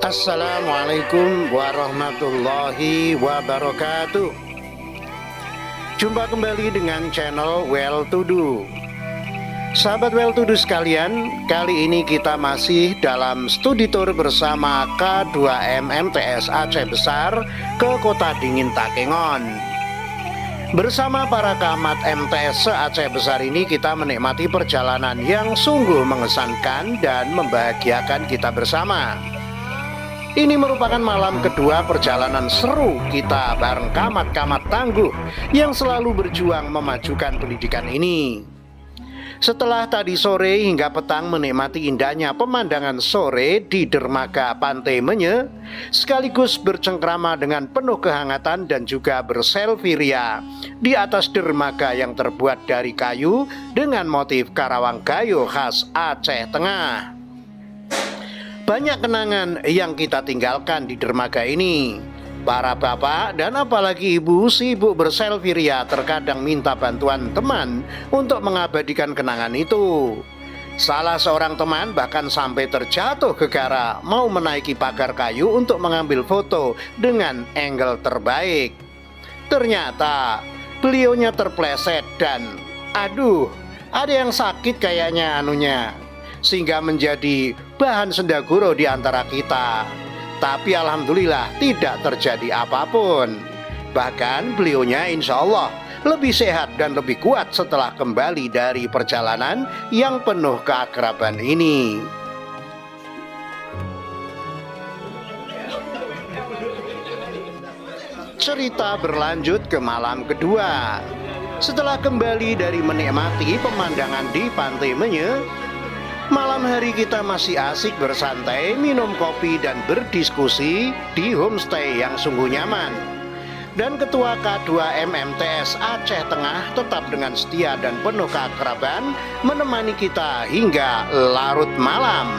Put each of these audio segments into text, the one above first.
Assalamualaikum warahmatullahi wabarakatuh. Jumpa kembali dengan channel Well To Do. Sahabat Well To Do sekalian, kali ini kita masih dalam studi tour bersama K2M MTS Aceh Besar ke Kota Dingin Takengon. Bersama para camat MTS se-Aceh Besar ini kita menikmati perjalanan yang sungguh mengesankan dan membahagiakan kita bersama. Ini merupakan malam kedua perjalanan seru kita bareng camat-camat tangguh yang selalu berjuang memajukan pendidikan ini. Setelah tadi sore hingga petang menikmati indahnya pemandangan sore di dermaga Pantai Menye, sekaligus bercengkrama dengan penuh kehangatan dan juga berselfie ria di atas dermaga yang terbuat dari kayu dengan motif Karawang Gayo khas Aceh Tengah. Banyak kenangan yang kita tinggalkan di dermaga ini. Para bapak dan apalagi ibu sibuk berselfie ria, terkadang minta bantuan teman untuk mengabadikan kenangan itu. Salah seorang teman bahkan sampai terjatuh gegara mau menaiki pagar kayu untuk mengambil foto dengan angle terbaik. Ternyata beliaunya terpleset dan aduh, ada yang sakit kayaknya anunya, sehingga menjadi bahan sendaguro di antara kita. Tapi alhamdulillah tidak terjadi apapun. Bahkan beliaunya insya Allah lebih sehat dan lebih kuat setelah kembali dari perjalanan yang penuh keakraban ini. Cerita berlanjut ke malam kedua. Setelah kembali dari menikmati pemandangan di Pantai Menye, malam hari kita masih asik bersantai, minum kopi dan berdiskusi di homestay yang sungguh nyaman. Dan Ketua K2M MTS Aceh Tengah tetap dengan setia dan penuh keakraban menemani kita hingga larut malam.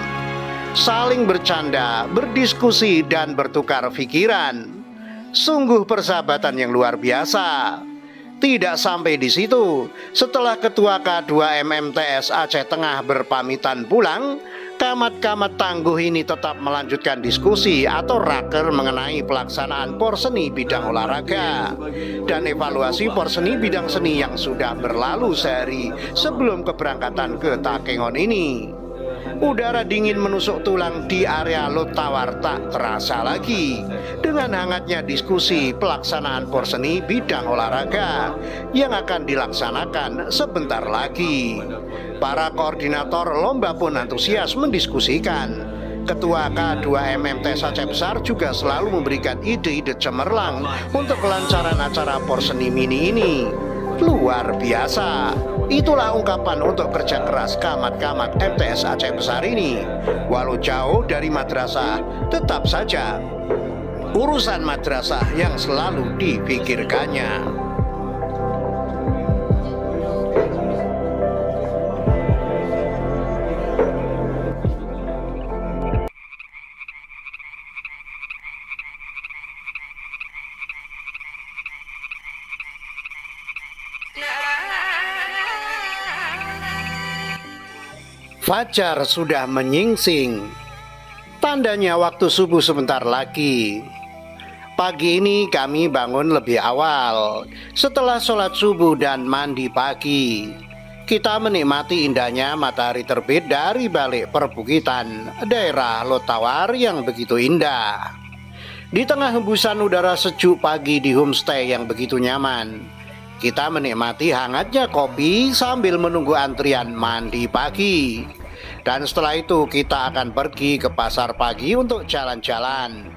Saling bercanda, berdiskusi dan bertukar pikiran. Sungguh persahabatan yang luar biasa. Tidak sampai di situ, setelah Ketua K2M MTS Aceh Tengah berpamitan pulang, camat-camat tangguh ini tetap melanjutkan diskusi atau raker mengenai pelaksanaan porseni bidang olahraga dan evaluasi porseni bidang seni yang sudah berlalu sehari sebelum keberangkatan ke Takengon ini. Udara dingin menusuk tulang di area Lotawar tak terasa lagi dengan hangatnya diskusi pelaksanaan porseni bidang olahraga yang akan dilaksanakan sebentar lagi. Para koordinator lomba pun antusias mendiskusikan. Ketua K2M MTS Aceh Besar juga selalu memberikan ide-ide cemerlang untuk kelancaran acara porseni mini ini. Luar biasa. Itulah ungkapan untuk kerja keras camat-camat MTS Aceh Besar ini. Walau jauh dari madrasah, tetap saja urusan madrasah yang selalu dipikirkannya. Fajar sudah menyingsing. Tandanya waktu subuh sebentar lagi. Pagi ini kami bangun lebih awal. Setelah sholat subuh dan mandi pagi, kita menikmati indahnya matahari terbit dari balik perbukitan daerah Lotawar yang begitu indah. Di tengah hembusan udara sejuk pagi di homestay yang begitu nyaman, kita menikmati hangatnya kopi sambil menunggu antrian mandi pagi. Dan setelah itu kita akan pergi ke pasar pagi untuk jalan-jalan.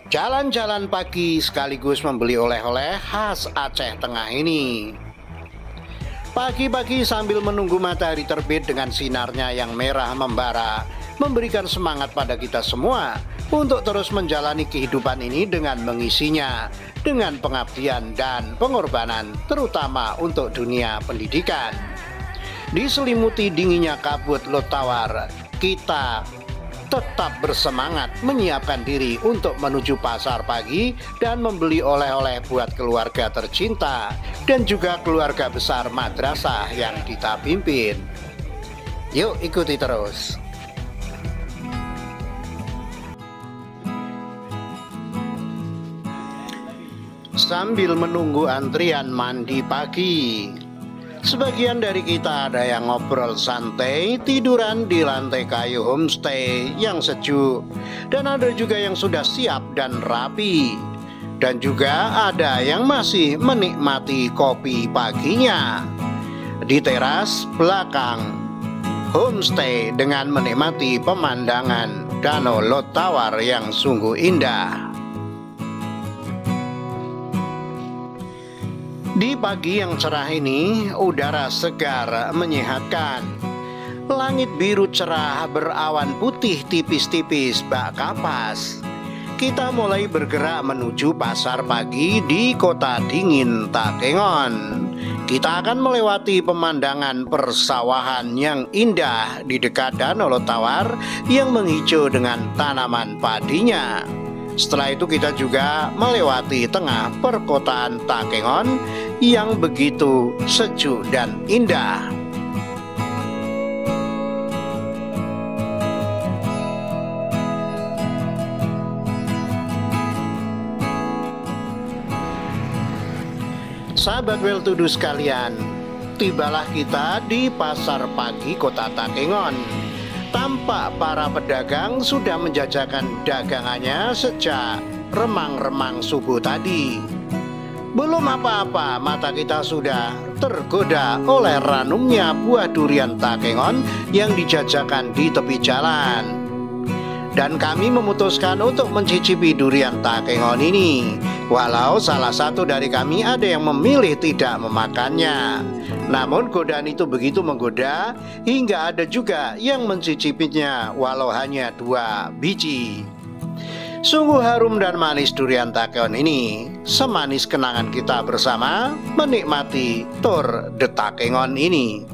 Jalan-jalan pagi sekaligus membeli oleh-oleh khas Aceh Tengah ini. Pagi-pagi sambil menunggu matahari terbit dengan sinarnya yang merah membara, memberikan semangat pada kita semua untuk terus menjalani kehidupan ini dengan mengisinya dengan pengabdian dan pengorbanan, terutama untuk dunia pendidikan. Diselimuti dinginnya kabut Lotawar, kita tetap bersemangat menyiapkan diri untuk menuju pasar pagi dan membeli oleh-oleh buat keluarga tercinta dan juga keluarga besar madrasah yang kita pimpin. Yuk ikuti terus. sambil menunggu antrian mandi pagi. Sebagian dari kita ada yang ngobrol santai, tiduran di lantai kayu homestay yang sejuk, dan ada juga yang sudah siap dan rapi. Dan juga ada yang masih menikmati kopi paginya di teras belakang homestay dengan menikmati pemandangan Danau Lotawar yang sungguh indah. Di pagi yang cerah ini, udara segar menyehatkan. Langit biru cerah berawan putih tipis-tipis bak kapas. Kita mulai bergerak menuju pasar pagi di kota dingin Takengon. Kita akan melewati pemandangan persawahan yang indah di dekat Danau Lotawar yang menghijau dengan tanaman padinya. Setelah itu kita juga melewati tengah perkotaan Takengon yang begitu sejuk dan indah. Sahabat Well To Do sekalian, tibalah kita di pasar pagi kota Takengon. Tampak para pedagang sudah menjajakan dagangannya sejak remang-remang subuh tadi. Belum apa-apa, mata kita sudah tergoda oleh ranumnya buah durian Takengon yang dijajakan di tepi jalan. Dan kami memutuskan untuk mencicipi durian Takengon ini, walau salah satu dari kami ada yang memilih tidak memakannya. Namun godaan itu begitu menggoda hingga ada juga yang mencicipinya walau hanya 2 biji. Sungguh harum dan manis durian Takengon ini, semanis kenangan kita bersama menikmati Tour de Takengon ini.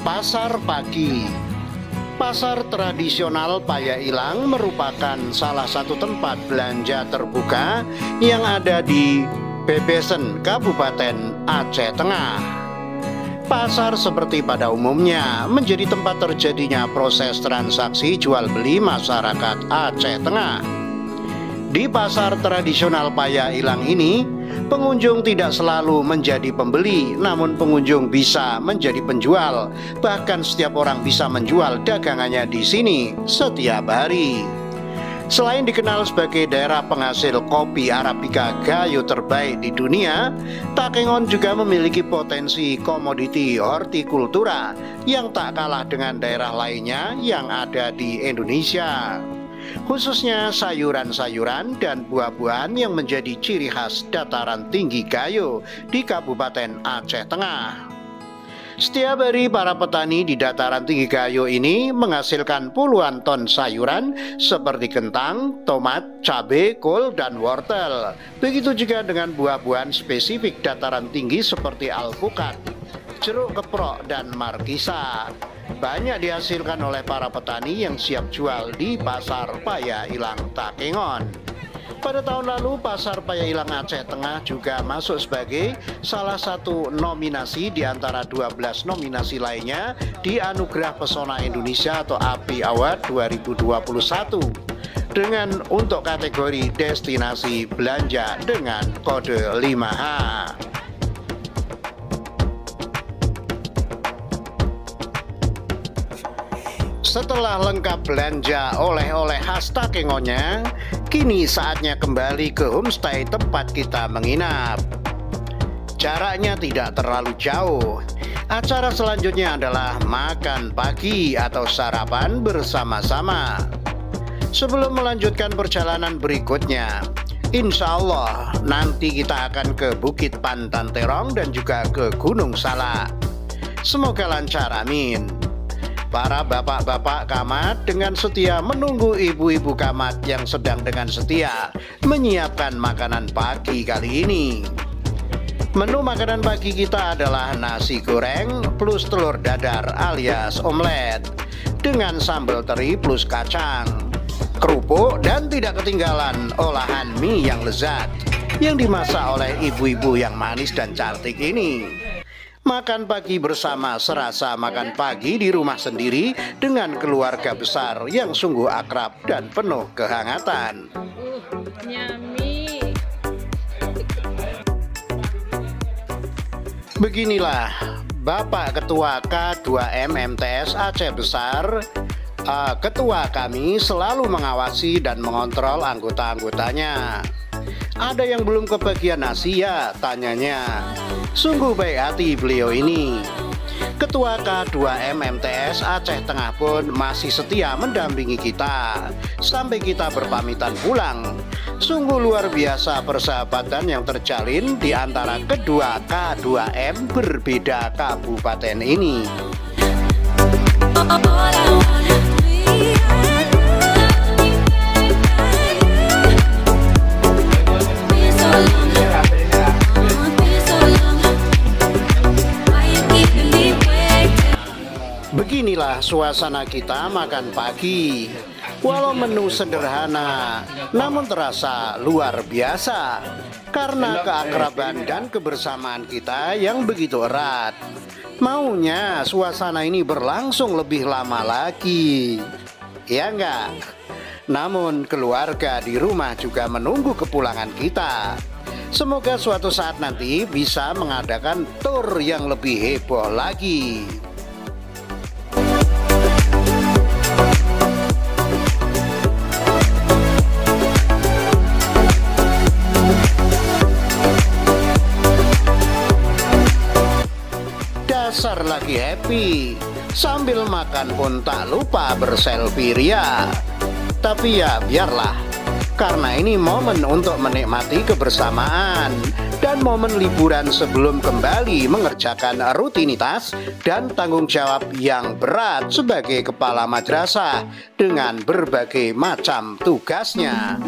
Pasar pagi. Pasar tradisional Paya-Ilang merupakan salah satu tempat belanja terbuka yang ada di Bebesen, Kabupaten Aceh Tengah. Pasar seperti pada umumnya menjadi tempat terjadinya proses transaksi jual beli masyarakat Aceh Tengah. Di pasar tradisional Paya-Ilang ini, pengunjung tidak selalu menjadi pembeli, namun pengunjung bisa menjadi penjual. Bahkan setiap orang bisa menjual dagangannya di sini setiap hari. Selain dikenal sebagai daerah penghasil kopi Arabica Gayo terbaik di dunia, Takengon juga memiliki potensi komoditi hortikultura yang tak kalah dengan daerah lainnya yang ada di Indonesia. Khususnya sayuran-sayuran dan buah-buahan yang menjadi ciri khas dataran tinggi Gayo di Kabupaten Aceh Tengah. Setiap hari para petani di dataran tinggi Gayo ini menghasilkan puluhan ton sayuran seperti kentang, tomat, cabai, kol, dan wortel. Begitu juga dengan buah-buahan spesifik dataran tinggi seperti alpukat, jeruk keprok, dan markisa. Banyak dihasilkan oleh para petani yang siap jual di pasar Paya-Ilang Takengon. Pada tahun lalu, pasar Paya-Ilang Aceh Tengah juga masuk sebagai salah satu nominasi di antara 12 nominasi lainnya di Anugerah Pesona Indonesia atau API Award 2021 dengan untuk kategori destinasi belanja dengan kode 5H. Setelah lengkap belanja oleh-oleh khas Takengonnya, kini saatnya kembali ke homestay tempat kita menginap. Jaraknya tidak terlalu jauh. Acara selanjutnya adalah makan pagi atau sarapan bersama-sama. Sebelum melanjutkan perjalanan berikutnya, insya Allah nanti kita akan ke Bukit Pantan Terong dan juga ke Gunung Salak. Semoga lancar, amin. Para bapak-bapak kamat dengan setia menunggu ibu-ibu kamat yang sedang dengan setia menyiapkan makanan pagi kali ini. Menu makanan pagi kita adalah nasi goreng plus telur dadar alias omelet dengan sambal teri plus kacang. kerupuk, dan tidak ketinggalan olahan mie yang lezat yang dimasak oleh ibu-ibu yang manis dan cantik ini. Makan pagi bersama serasa makan pagi di rumah sendiri dengan keluarga besar yang sungguh akrab dan penuh kehangatan. Nyami. Beginilah Bapak Ketua K2M MTS Aceh Besar. Ketua kami selalu mengawasi dan mengontrol anggota-anggotanya. Ada yang belum kebagian nasi ya, tanyanya. Sungguh baik hati beliau ini. Ketua K2M MTS Aceh Tengah pun masih setia mendampingi kita sampai kita berpamitan pulang. Sungguh luar biasa persahabatan yang terjalin di antara kedua K2M berbeda kabupaten ini. Beginilah suasana kita makan pagi. Walau menu sederhana, namun terasa luar biasa karena keakraban dan kebersamaan kita yang begitu erat. Maunya suasana ini berlangsung lebih lama lagi, ya enggak? Namun keluarga di rumah juga menunggu kepulangan kita. Semoga suatu saat nanti bisa mengadakan tur yang lebih heboh lagi. Dasar lagi happy, sambil makan pun tak lupa berselfie ria. Tapi ya biarlah, karena ini momen untuk menikmati kebersamaan dan momen liburan sebelum kembali mengerjakan rutinitas dan tanggung jawab yang berat sebagai kepala madrasah dengan berbagai macam tugasnya.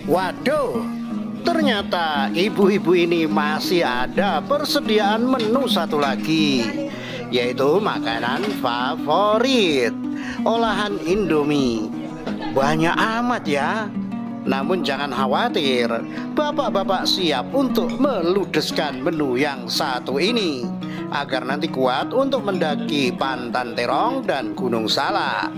Waduh, ternyata ibu-ibu ini masih ada persediaan menu satu lagi, yaitu makanan favorit, olahan Indomie. Banyak amat ya. Namun jangan khawatir, bapak-bapak siap untuk meludeskan menu yang satu ini agar nanti kuat untuk mendaki Pantan Terong dan Gunung Salak.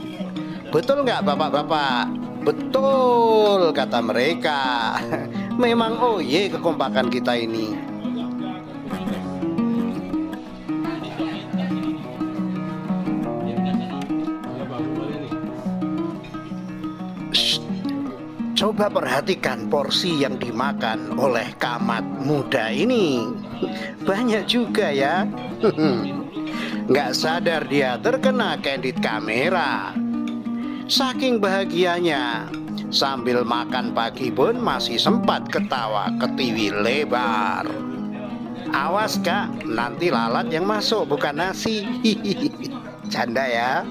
Betul nggak bapak-bapak? Betul kata mereka. Memang oh ye kekompakan kita ini. Shh, coba perhatikan porsi yang dimakan oleh kamat muda ini. Banyak juga ya. Nggak sadar dia terkena candid kamera. Saking bahagianya, sambil makan pagi pun masih sempat ketawa ketiwi lebar. Awas kak, nanti lalat yang masuk bukan nasi. Canda ya.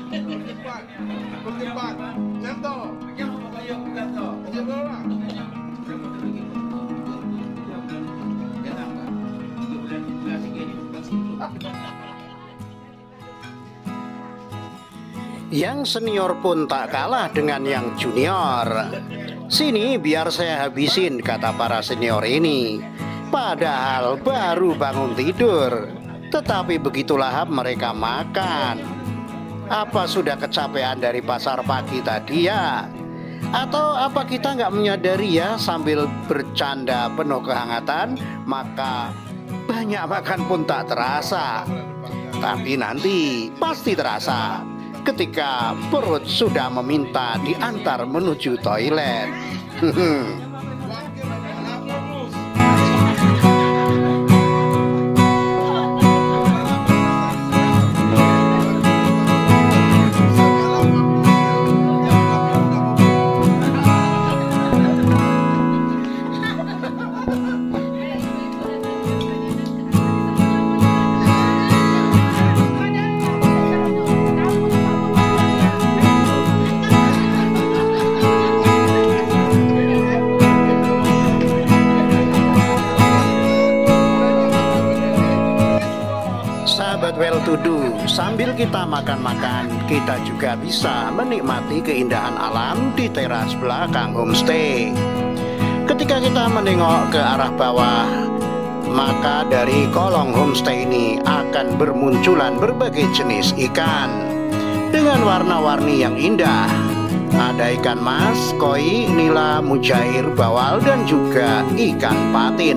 Yang senior pun tak kalah dengan yang junior. Sini biar saya habisin, kata para senior ini. Padahal baru bangun tidur, tetapi begitu lahap mereka makan. Apa sudah kecapean dari pasar pagi tadi ya? Atau apa kita nggak menyadari ya, sambil bercanda penuh kehangatan, maka banyak makan pun tak terasa. Tapi nanti pasti terasa ketika perut sudah meminta diantar menuju toilet. Sahabat Well to Do, sambil kita makan-makan, kita juga bisa menikmati keindahan alam di teras belakang homestay. Ketika kita menengok ke arah bawah, maka dari kolong homestay ini akan bermunculan berbagai jenis ikan dengan warna-warni yang indah. Ada ikan mas, koi, nila, mujair, bawal, dan juga ikan patin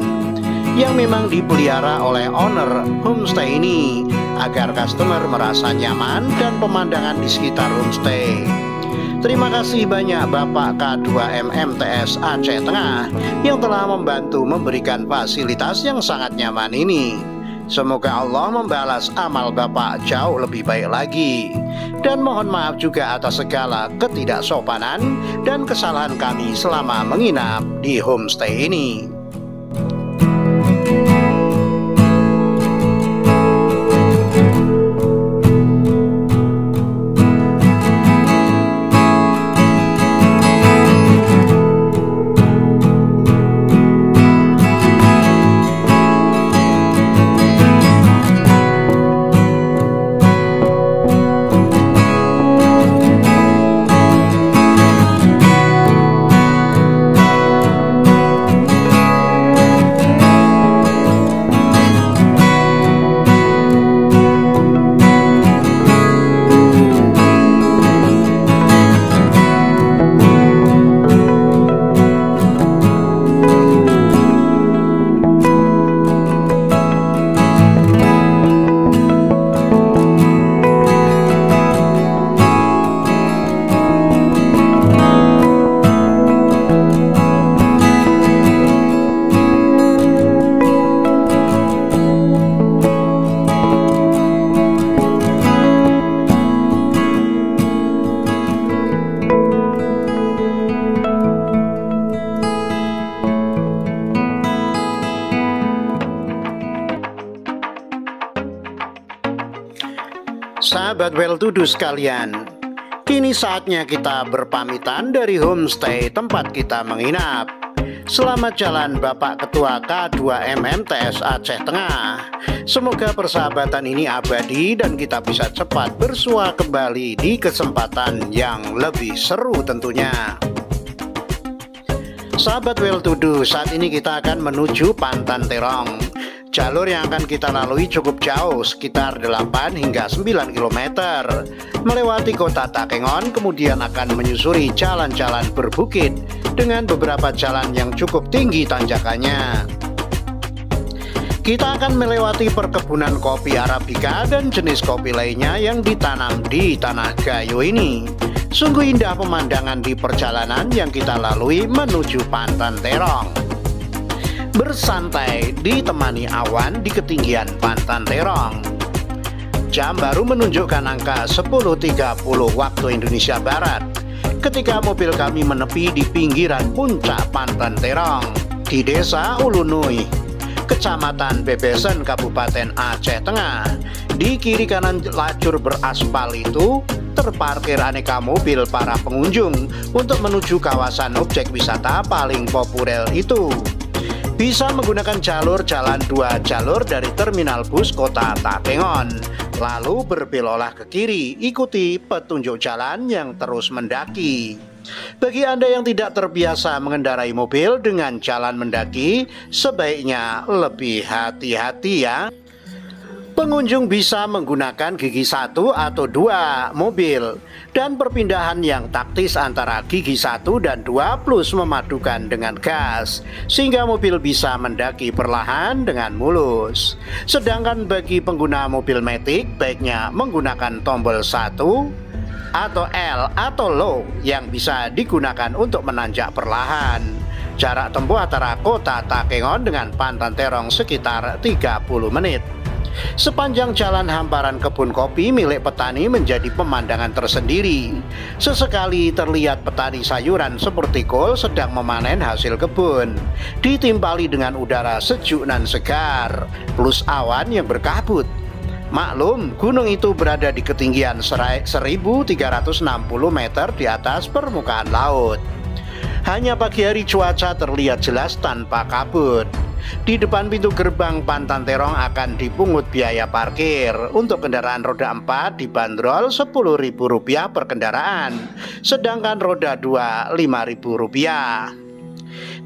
yang memang dipelihara oleh owner homestay ini agar customer merasa nyaman dan pemandangan di sekitar homestay. Terima kasih banyak Bapak K2M MTS Aceh Tengah yang telah membantu memberikan fasilitas yang sangat nyaman ini. Semoga Allah membalas amal Bapak jauh lebih baik lagi. Dan mohon maaf juga atas segala ketidaksopanan dan kesalahan kami selama menginap di homestay ini. Sahabat Well to Do sekalian, kini saatnya kita berpamitan dari homestay tempat kita menginap. Selamat jalan Bapak Ketua K2M MTS Aceh Tengah. Semoga persahabatan ini abadi dan kita bisa cepat bersua kembali di kesempatan yang lebih seru tentunya. Sahabat Well to Do, saat ini kita akan menuju Pantan Terong. Jalur yang akan kita lalui cukup jauh, sekitar 8 hingga 9 km, melewati kota Takengon, kemudian akan menyusuri jalan-jalan berbukit dengan beberapa jalan yang cukup tinggi tanjakannya. Kita akan melewati perkebunan kopi Arabica dan jenis kopi lainnya yang ditanam di Tanah Gayo ini. Sungguh indah pemandangan di perjalanan yang kita lalui menuju Pantan Terong. Bersantai ditemani awan di ketinggian Pantan Terong. Jam baru menunjukkan angka 10.30 waktu Indonesia Barat ketika mobil kami menepi di pinggiran puncak Pantan Terong di Desa Ulunui, Kecamatan Bebesen, Kabupaten Aceh Tengah. Di kiri kanan lajur beraspal itu terparkir aneka mobil para pengunjung untuk menuju kawasan objek wisata paling populer itu. Bisa menggunakan jalur jalan 2 jalur dari terminal bus kota Takengon, lalu berbeloklah ke kiri, ikuti petunjuk jalan yang terus mendaki. Bagi Anda yang tidak terbiasa mengendarai mobil dengan jalan mendaki, sebaiknya lebih hati-hati ya. Pengunjung bisa menggunakan gigi 1 atau 2 mobil dan perpindahan yang taktis antara gigi 1 dan 2 plus memadukan dengan gas sehingga mobil bisa mendaki perlahan dengan mulus. Sedangkan bagi pengguna mobil matic baiknya menggunakan tombol 1 atau L atau low yang bisa digunakan untuk menanjak perlahan. Jarak tempuh antara kota Takengon dengan Pantan Terong sekitar 30 menit. Sepanjang jalan hamparan kebun kopi milik petani menjadi pemandangan tersendiri. Sesekali terlihat petani sayuran seperti kol sedang memanen hasil kebun, ditimpali dengan udara sejuk dan segar, plus awan yang berkabut. Maklum, gunung itu berada di ketinggian 1360 meter di atas permukaan laut. Hanya pagi hari cuaca terlihat jelas tanpa kabut. Di depan pintu gerbang Pantan Terong akan dipungut biaya parkir. Untuk kendaraan roda 4 dibanderol Rp10.000 per kendaraan, sedangkan roda 2 Rp5.000.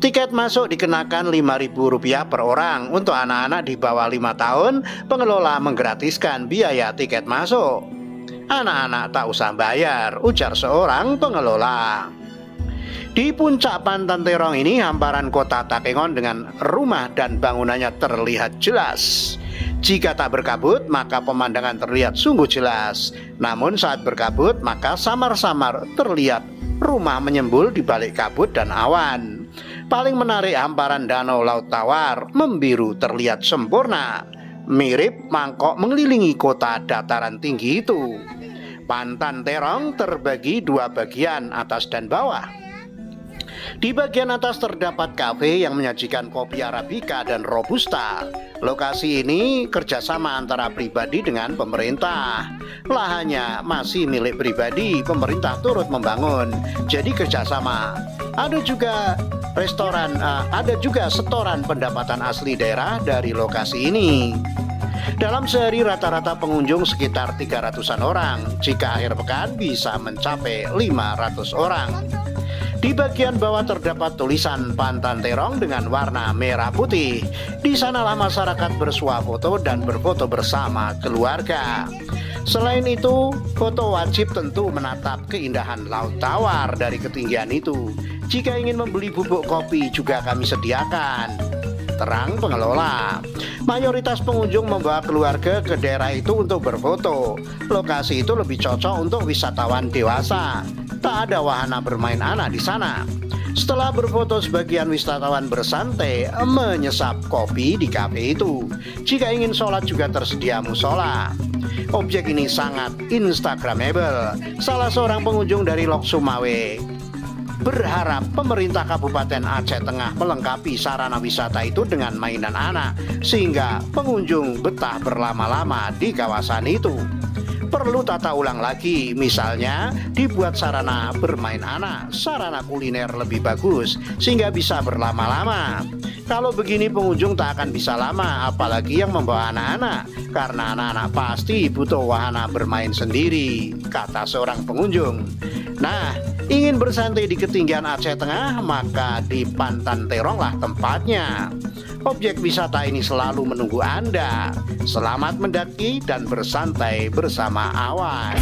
Tiket masuk dikenakan Rp5.000 per orang. Untuk anak-anak di bawah 5 tahun, pengelola menggratiskan biaya tiket masuk. Anak-anak tak usah bayar, ujar seorang pengelola. Di puncak Pantan Terong ini, hamparan kota Takengon dengan rumah dan bangunannya terlihat jelas. Jika tak berkabut, maka pemandangan terlihat sungguh jelas. Namun saat berkabut, maka samar-samar terlihat rumah menyembul di balik kabut dan awan. Paling menarik hamparan danau Laut Tawar membiru terlihat sempurna, mirip mangkok mengelilingi kota dataran tinggi itu. Pantan Terong terbagi dua bagian, atas dan bawah. Di bagian atas terdapat kafe yang menyajikan kopi Arabica dan Robusta. Lokasi ini kerjasama antara pribadi dengan pemerintah. Lahannya masih milik pribadi, pemerintah turut membangun, jadi kerjasama. Ada juga restoran, ada juga setoran pendapatan asli daerah dari lokasi ini. Dalam sehari rata-rata pengunjung sekitar 300-an orang. Jika akhir pekan bisa mencapai 500 orang. Di bagian bawah terdapat tulisan Pantan Terong dengan warna merah putih. Di sanalah masyarakat bersuah foto dan berfoto bersama keluarga. Selain itu, foto wajib tentu menatap keindahan Laut Tawar dari ketinggian itu. Jika ingin membeli bubuk kopi juga kami sediakan, terang pengelola. Mayoritas pengunjung membawa keluarga ke daerah itu untuk berfoto. Lokasi itu lebih cocok untuk wisatawan dewasa. Tak ada wahana bermain anak di sana. Setelah berfoto, sebagian wisatawan bersantai menyesap kopi di kafe itu. Jika ingin sholat juga tersedia musola. Objek ini sangat instagramable. Salah seorang pengunjung dari Lok Sumawe berharap pemerintah Kabupaten Aceh Tengah melengkapi sarana wisata itu dengan mainan anak, sehingga pengunjung betah berlama-lama di kawasan itu. Perlu tata ulang lagi, misalnya dibuat sarana bermain anak, sarana kuliner lebih bagus, sehingga bisa berlama-lama. Kalau begini pengunjung tak akan bisa lama, apalagi yang membawa anak-anak, karena anak-anak pasti butuh wahana bermain sendiri, kata seorang pengunjung. Nah, ingin bersantai di ketinggian Aceh Tengah, maka di Pantan Terong lah tempatnya. Objek wisata ini selalu menunggu Anda. Selamat mendaki dan bersantai bersama awan.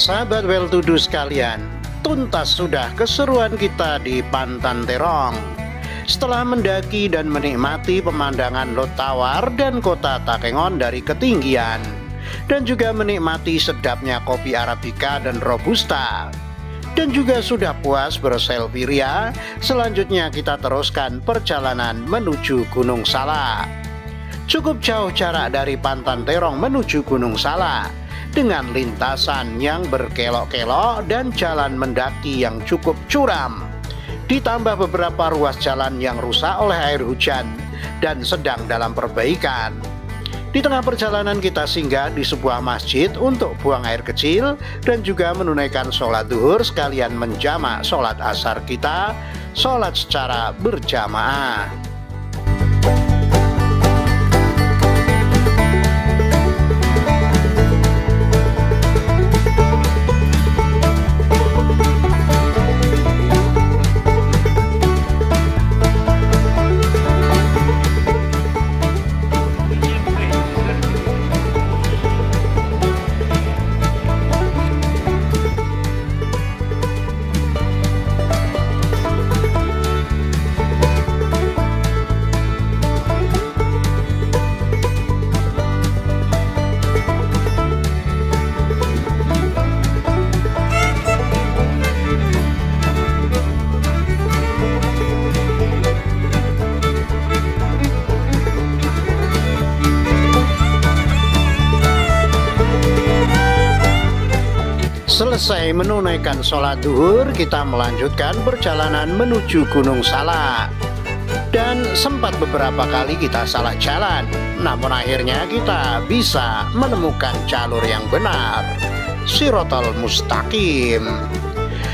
Sahabat Well To Do sekalian, tuntas sudah keseruan kita di Pantan Terong. Setelah mendaki dan menikmati pemandangan Lot Tawar dan kota Takengon dari ketinggian, dan juga menikmati sedapnya kopi Arabica dan Robusta, dan juga sudah puas berselfie ria, selanjutnya kita teruskan perjalanan menuju Gunung Salak. Cukup jauh jarak dari Pantan Terong menuju Gunung Salak, dengan lintasan yang berkelok-kelok dan jalan mendaki yang cukup curam, ditambah beberapa ruas jalan yang rusak oleh air hujan dan sedang dalam perbaikan. Di tengah perjalanan kita singgah di sebuah masjid untuk buang air kecil dan juga menunaikan sholat duhur sekalian menjamak sholat asar kita, sholat secara berjamaah. Selesai menunaikan sholat duhur, kita melanjutkan perjalanan menuju Gunung Salak. Dan sempat beberapa kali kita salah jalan, namun akhirnya kita bisa menemukan jalur yang benar, Shirotol Mustaqim.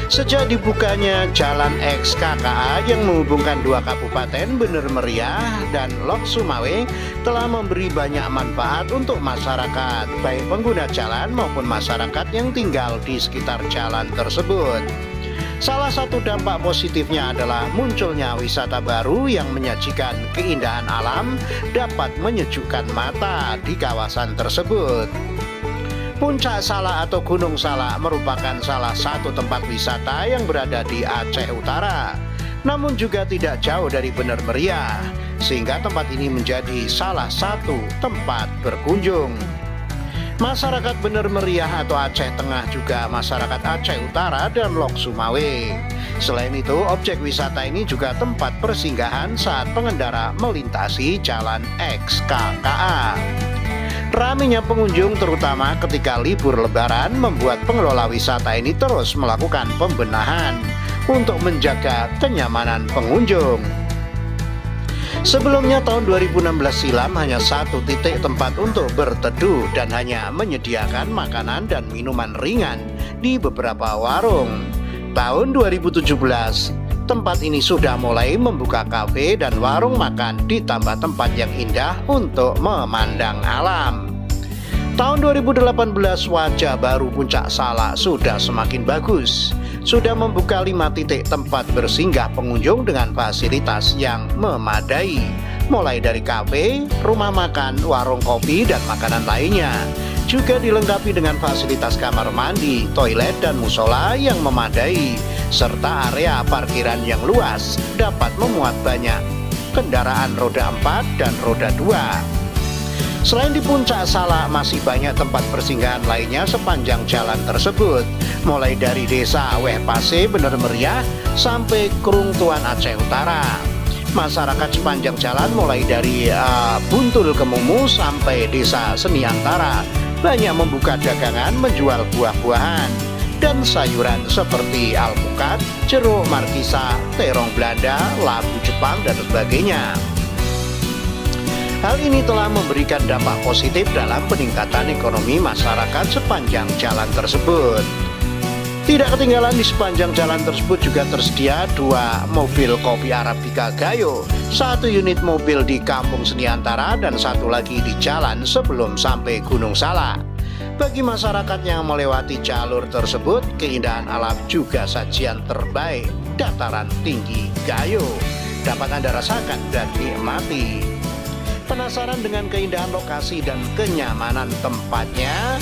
Sejak dibukanya Jalan XKKA yang menghubungkan dua kabupaten Bener Meriah dan Lok Sumawe telah memberi banyak manfaat untuk masyarakat, baik pengguna jalan maupun masyarakat yang tinggal di sekitar jalan tersebut. Salah satu dampak positifnya adalah munculnya wisata baru yang menyajikan keindahan alam dapat menyejukkan mata di kawasan tersebut. Puncak Salak atau Gunung Salak merupakan salah satu tempat wisata yang berada di Aceh Utara, namun juga tidak jauh dari Bener Meriah, sehingga tempat ini menjadi salah satu tempat berkunjung. Masyarakat Bener Meriah atau Aceh Tengah juga masyarakat Aceh Utara dan Lok Sumawe. Selain itu, objek wisata ini juga tempat persinggahan saat pengendara melintasi Jalan XKKA. Ramainya pengunjung terutama ketika libur lebaran membuat pengelola wisata ini terus melakukan pembenahan untuk menjaga kenyamanan pengunjung. Sebelumnya tahun 2016 silam hanya satu titik tempat untuk berteduh dan hanya menyediakan makanan dan minuman ringan di beberapa warung. Tahun 2017 tempat ini sudah mulai membuka kafe dan warung makan ditambah tempat yang indah untuk memandang alam. Tahun 2018 wajah baru Puncak Salak sudah semakin bagus. Sudah membuka 5 titik tempat bersinggah pengunjung dengan fasilitas yang memadai, mulai dari kafe, rumah makan, warung kopi, dan makanan lainnya. Juga dilengkapi dengan fasilitas kamar mandi, toilet, dan musola yang memadai, serta area parkiran yang luas dapat memuat banyak kendaraan roda 4 dan roda 2. Selain di Puncak Salak, masih banyak tempat persinggahan lainnya sepanjang jalan tersebut, mulai dari Desa Weh Pase Bener Meriah sampai Kerungtuan Aceh Utara. Masyarakat sepanjang jalan mulai dari Buntul Kemumu sampai Desa Seni Antara banyak membuka dagangan menjual buah-buahan dan sayuran seperti alpukat, jeruk markisa, terong Belanda, labu Jepang, dan sebagainya. Hal ini telah memberikan dampak positif dalam peningkatan ekonomi masyarakat sepanjang jalan tersebut. Tidak ketinggalan, di sepanjang jalan tersebut juga tersedia 2 mobil kopi Arabica Gayo, 1 unit mobil di Kampung Seni Antara, dan 1 lagi di jalan sebelum sampai Gunung Salak. Bagi masyarakat yang melewati jalur tersebut, keindahan alam juga sajian terbaik dataran tinggi Gayo dapat Anda rasakan dan nikmati. Penasaran dengan keindahan lokasi dan kenyamanan tempatnya?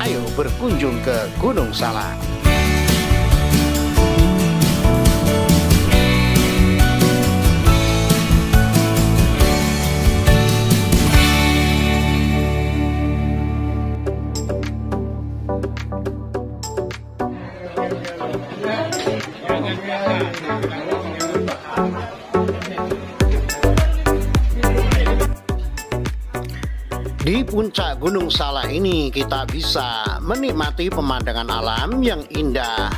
Ayo berkunjung ke Gunung Salak. Di puncak Gunung Salak ini kita bisa menikmati pemandangan alam yang indah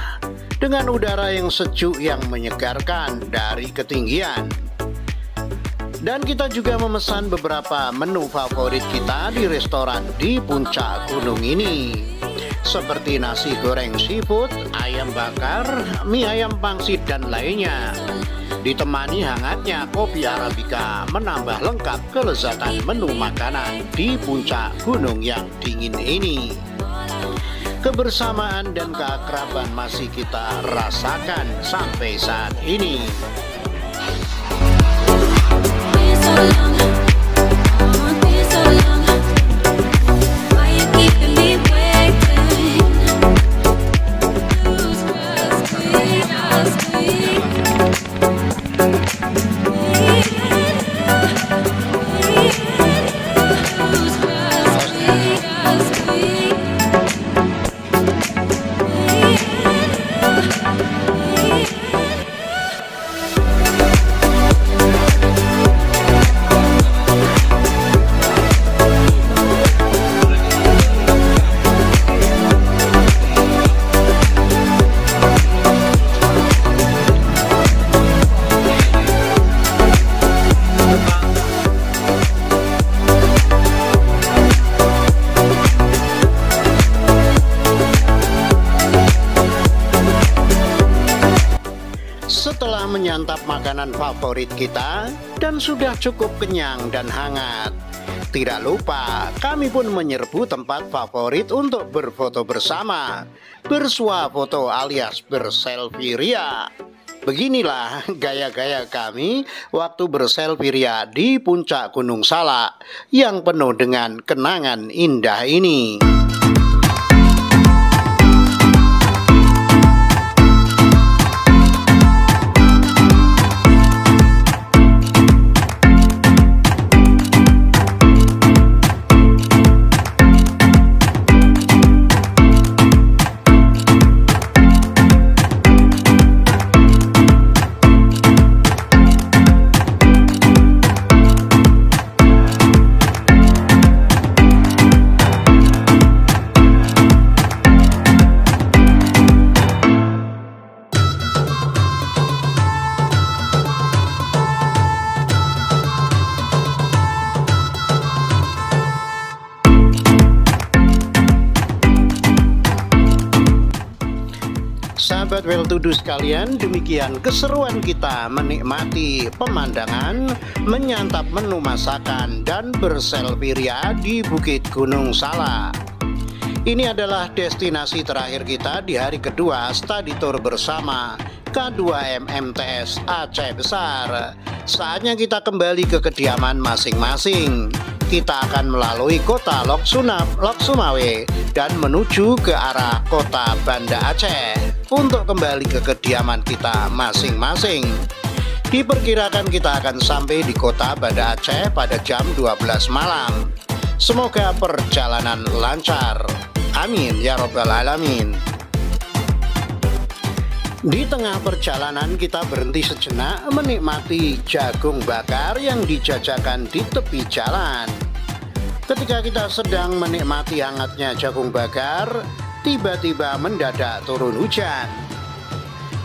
dengan udara yang sejuk yang menyegarkan dari ketinggian. Dan kita juga memesan beberapa menu favorit kita di restoran di puncak gunung ini, seperti nasi goreng seafood, ayam bakar, mie ayam pangsit, dan lainnya. Ditemani hangatnya kopi Arabica menambah lengkap kelezatan menu makanan di puncak gunung yang dingin ini. Kebersamaan dan keakraban masih kita rasakan sampai saat ini. Setelah menyantap makanan favorit kita dan sudah cukup kenyang dan hangat, tidak lupa kami pun menyerbu tempat favorit untuk berfoto bersama, bersuah foto alias berselfie ria. Beginilah gaya-gaya kami waktu berselfie ria di puncak Gunung Salak yang penuh dengan kenangan indah ini. Sahabat Well To Do sekalian, demikian keseruan kita menikmati pemandangan, menyantap menu masakan, dan berselfie ria di Bukit Gunung Salak. Ini adalah destinasi terakhir kita di hari kedua study tour bersama K2M MTS Aceh Besar. Saatnya kita kembali ke kediaman masing-masing. Kita akan melalui kota Lok Sumawe dan menuju ke arah kota Banda Aceh untuk kembali ke kediaman kita masing-masing. Diperkirakan kita akan sampai di kota Banda Aceh pada jam 12 malam. Semoga perjalanan lancar. Amin ya robbal alamin. Di tengah perjalanan kita berhenti sejenak menikmati jagung bakar yang dijajakan di tepi jalan. Ketika kita sedang menikmati hangatnya jagung bakar, tiba-tiba mendadak turun hujan.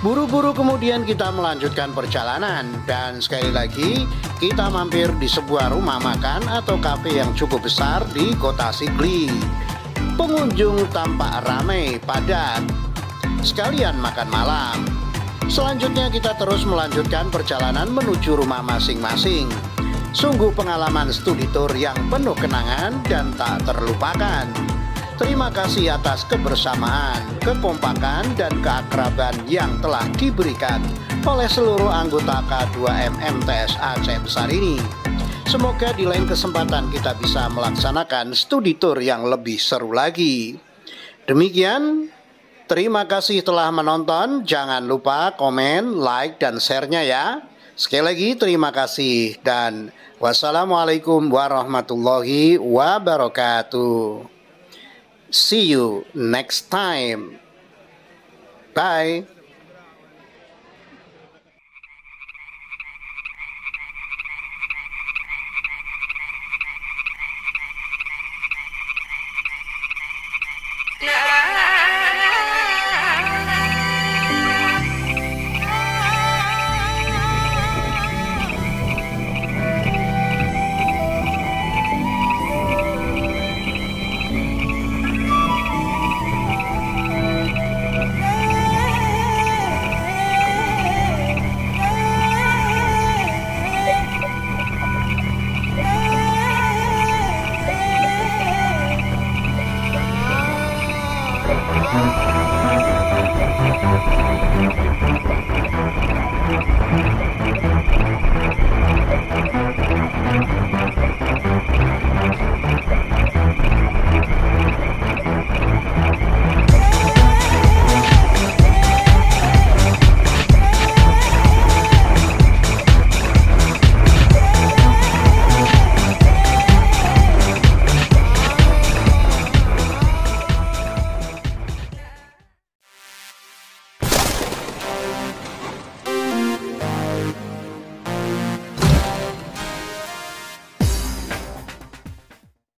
Buru-buru kemudian kita melanjutkan perjalanan dan sekali lagi kita mampir di sebuah rumah makan atau kafe yang cukup besar di kota Sigli. Pengunjung tampak ramai, padat. Sekalian makan malam. Selanjutnya kita terus melanjutkan perjalanan menuju rumah masing-masing. Sungguh pengalaman studi tour yang penuh kenangan dan tak terlupakan. Terima kasih atas kebersamaan, kekompakan, dan keakraban yang telah diberikan oleh seluruh anggota K2M MTS Aceh Besar ini. Semoga di lain kesempatan kita bisa melaksanakan studi tour yang lebih seru lagi. Demikian. Terima kasih telah menonton, jangan lupa komen, like, dan share-nya ya. Sekali lagi terima kasih dan wassalamualaikum warahmatullahi wabarakatuh. See you next time. Bye.